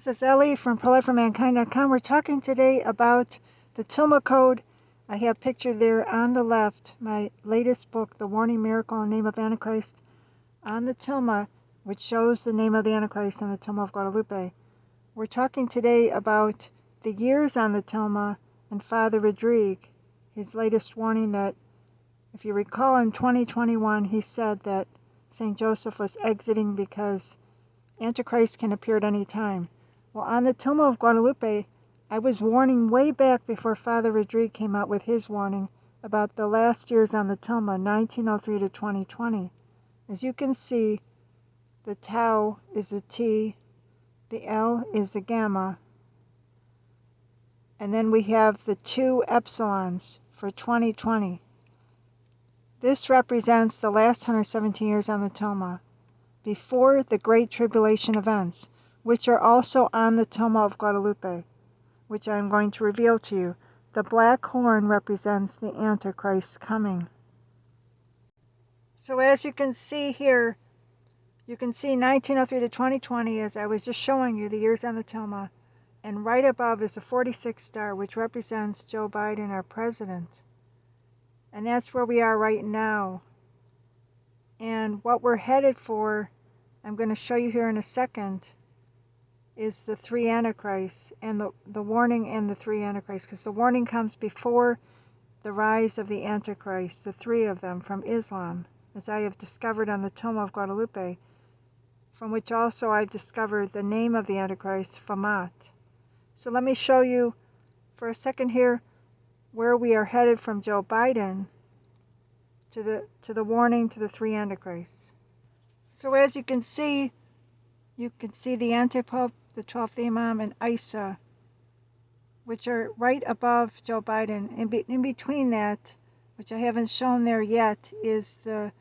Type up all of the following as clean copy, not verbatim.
This is Ellie from ProLifeForMankind.com. We're talking today about the Tilma code. I have pictured there on the left my latest book, The Warning Miracle in the Name of Antichrist, on the Tilma, which shows the name of the Antichrist and the Tilma of Guadalupe. We're talking today about the years on the Tilma and Father Rodrigue, his latest warning that, if you recall, in 2021 he said that St. Joseph was exiting because Antichrist can appear at any time. Well, on the Tilma of Guadalupe, I was warning way back before Father Rodrigue came out with his warning about the last years on the Tilma, 1903 to 2020. As you can see, the tau is the T, the L is the gamma, and then we have the two epsilons for 2020. This represents the last 117 years on the Tilma, before the Great Tribulation events, which are also on the Tilma of Guadalupe, which I'm going to reveal to you. The black horn represents the Antichrist coming. So as you can see here, you can see 1903 to 2020, as I was just showing you, the years on the Tilma, and right above is a 46 star, which represents Joe Biden, our president. And that's where we are right now. And what we're headed for, I'm going to show you here in a second, is the three Antichrists, and the warning and the three Antichrists, because the warning comes before the rise of the Antichrist, the three of them from Islam, as I have discovered on the Tilma of Guadalupe, from which also I've discovered the name of the Antichrist, Famat. So let me show you for a second here where we are headed from Joe Biden to the warning to the three Antichrists. So as you can see the Antipope, the 12th Imam, and Isa, which are right above Joe Biden. In between that, which I haven't shown there yet, is the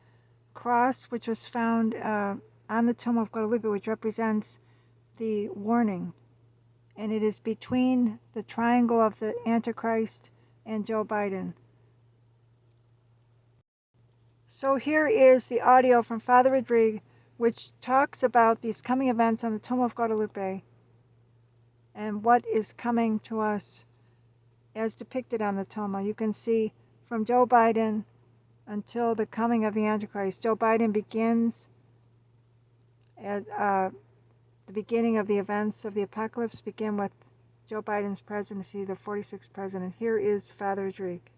cross which was found on the Tilma of Guadalupe, which represents the warning. And it is between the triangle of the Antichrist and Joe Biden. So here is the audio from Father Rodrigue, which talks about these coming events on the Tilma of Guadalupe and what is coming to us as depicted on the Tilma. You can see from Joe Biden until the coming of the Antichrist. Joe Biden begins at the beginning of the events of the apocalypse begin with Joe Biden's presidency, the 46th president. Here is Father Rodrigue.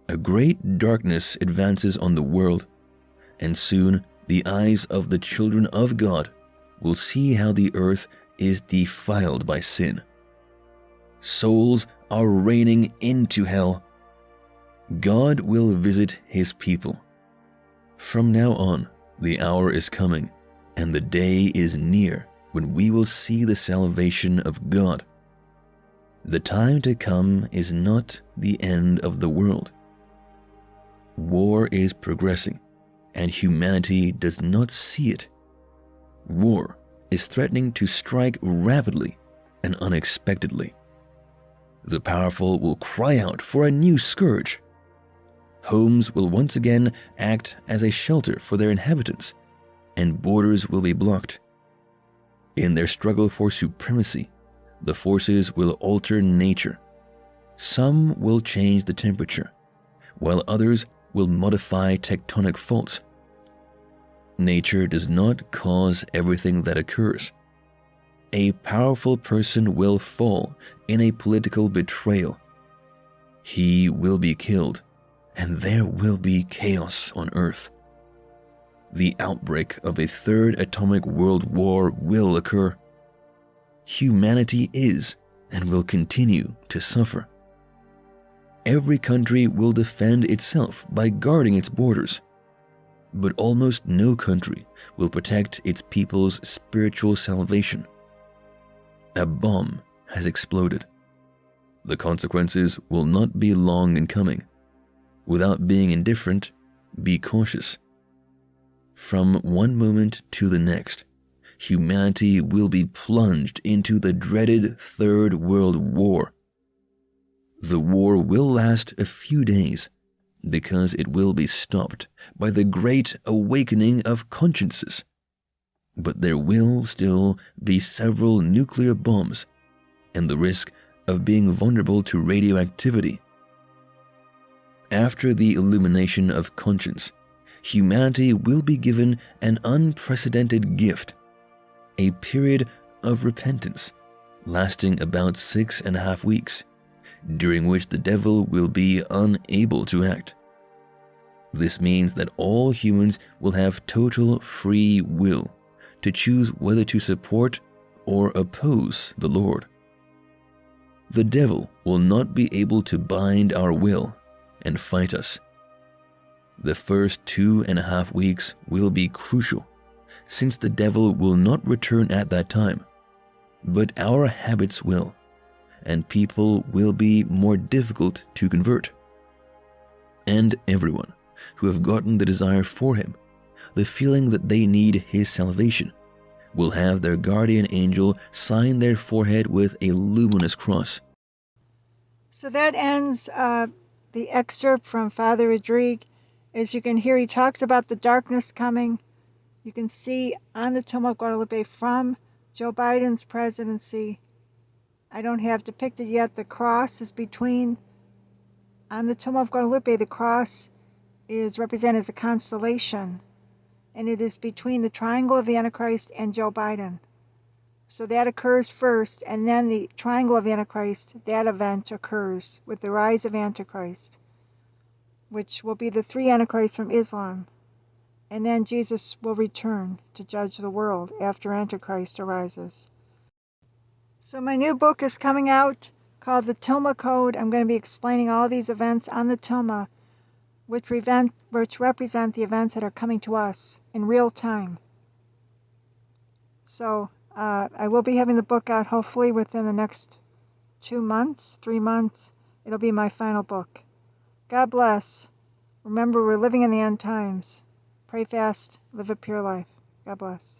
A great darkness advances on the world, and soon the eyes of the children of God will see how the earth is defiled by sin. Souls are raining into hell. God will visit his people. From now on, the hour is coming, and the day is near when we will see the salvation of God. The time to come is not the end of the world. War is progressing, and humanity does not see it. War is threatening to strike rapidly and unexpectedly. The powerful will cry out for a new scourge. Homes will once again act as a shelter for their inhabitants, and borders will be blocked. In their struggle for supremacy, the forces will alter nature. Some will change the temperature, while others will modify tectonic faults. Nature does not cause everything that occurs. A powerful person will fall in a political betrayal. He will be killed, and there will be chaos on Earth. The outbreak of a third atomic world war will occur. Humanity is and will continue to suffer. Every country will defend itself by guarding its borders, but almost no country will protect its people's spiritual salvation. A bomb has exploded. The consequences will not be long in coming. Without being indifferent, be cautious. From one moment to the next, humanity will be plunged into the dreaded Third World War. The war will last a few days, because it will be stopped by the great awakening of consciences. but there will still be several nuclear bombs and the risk of being vulnerable to radioactivity. After the illumination of conscience, humanity will be given an unprecedented gift, a period of repentance lasting about 6.5 weeks, during which the devil will be unable to act. This means that all humans will have total free will to choose whether to support or oppose the Lord. The devil will not be able to bind our will and fight us. The first 2.5 weeks will be crucial, since the devil will not return at that time, but our habits will, and people will be more difficult to convert. And everyone who have gotten the desire for him, the feeling that they need his salvation, will have their guardian angel sign their forehead with a luminous cross. So that ends the excerpt from Father Rodrigue. As you can hear, he talks about the darkness coming. You can see on the Tilma of Guadalupe from Joe Biden's presidency. I don't have depicted yet. The cross is between, on the Tilma of Guadalupe, the cross is represented as a constellation, and it is between the triangle of the Antichrist and Joe Biden. So that occurs first, and then the triangle of Antichrist, that event occurs with the rise of Antichrist, which will be the 3 Antichrists from Islam. And then Jesus will return to judge the world after Antichrist arises. So my new book is coming out called The Tilma Code. I'm going to be explaining all these events on the Tilma, which represent the events that are coming to us in real time. So I will be having the book out hopefully within the next 2 months, 3 months. It'll be my final book. God bless. Remember, we're living in the end times. Pray fast, live a pure life. God bless.